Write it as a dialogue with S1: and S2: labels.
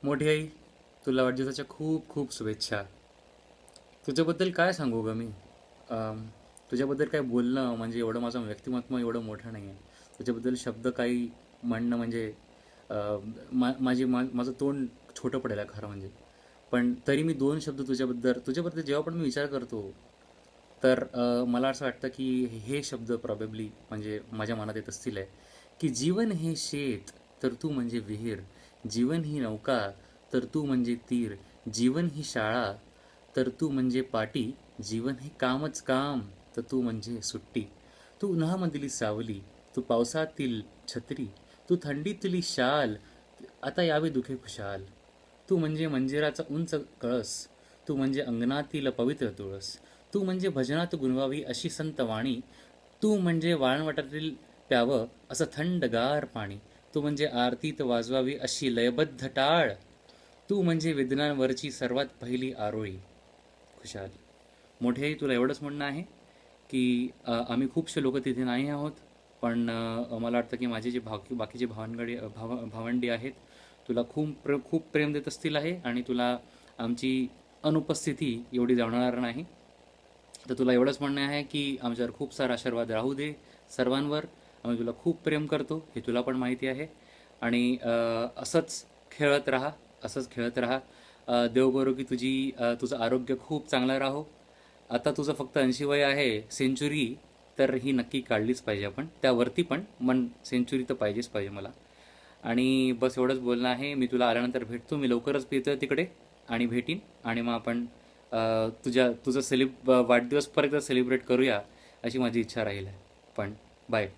S1: मोठी आई, तुला वाढदिवसाच्या खूप खूप शुभेच्छा. तुझ्याबद्दल काय सांगू ग मी? अम, तुझ्याबद्दल काय बोलणं म्हणजे एवढं माझं व्यक्तिमत्व एवढं मोठं नाही आहे. तुझ्याबद्दल शब्द काही म्हणणं म्हणजे अ, माझं तोंड छोटं पडेल खरं म्हणजे. पण तरी मी दोन शब्द तुझ्याबद्दल जेव्हा पण मी विचार करतो, तर मला असं वाटतं की हे शब्द प्रॉबेबली म्हणजे माझ्या मनात येत असतील आहे, की जीवन हे शेत तर तू म्हणजे विहीर, जीवन ही नौका तर तू म्हणजे तीर, जीवन ही शाळा तर तू म्हणजे पाटी, जीवन हे कामच काम तर तू म्हणजे सुट्टी. तू उन्हामधली सावली, तू पावसातील छत्री, तू थंडीतली शाल, आता यावे दुखे खुशाल. तू म्हणजे मंजिराचा उंच कळस, तू म्हणजे अंगणातील पवित्र तुळस, तू म्हणजे भजनात गुणवावी अशी संत वाणी, तू म्हणजे वाळवंटातील प्यावं असं थंडगार पाणी, तू म्हणजे आरतीत वाजवावी अशी लयबद्ध टाळ, तू म्हणजे वेदनांवरची सर्वात पहिली आरोळी. खुशाल. मोठे तुला एवढंच म्हणणं आहे की आम्ही खूपसे लोक तिथे नाही आहोत, पण मला वाटतं की माझे जे बाकीचे भावंडी आहेत, तुला खूप प्रेम देत असतील आहे आणि तुला आमची अनुपस्थिती एवढी जाणवणार नाही. तर तुला एवढंच म्हणणं आहे की आमच्यावर खूप सारा आशीर्वाद राहू दे सर्वांवर. आम्ही तुला खूप प्रेम करतो हे तुला पण माहिती आहे. आणि असंच खेळत राहा, असंच खेळत राहा. देव करो की तुझं आरोग्य खूप चांगलं राहो. आता तुझं फक्त 80 वय आहे. सेंचुरी तर ही नक्की काढलीच पाहिजे आपण, त्यावरती पण सेंचुरी तर पाहिजेच पाहिजे मला. आणि बस एवढंच बोलणं आहे. मी तुला आल्यानंतर भेटतो. मी लवकरच येतो तिकडे आणि भेटीन. आणि मग आपण तुझं वाढदिवस परत एकदा सेलिब्रेट करूया अशी माझी इच्छा राहील. पण बाय.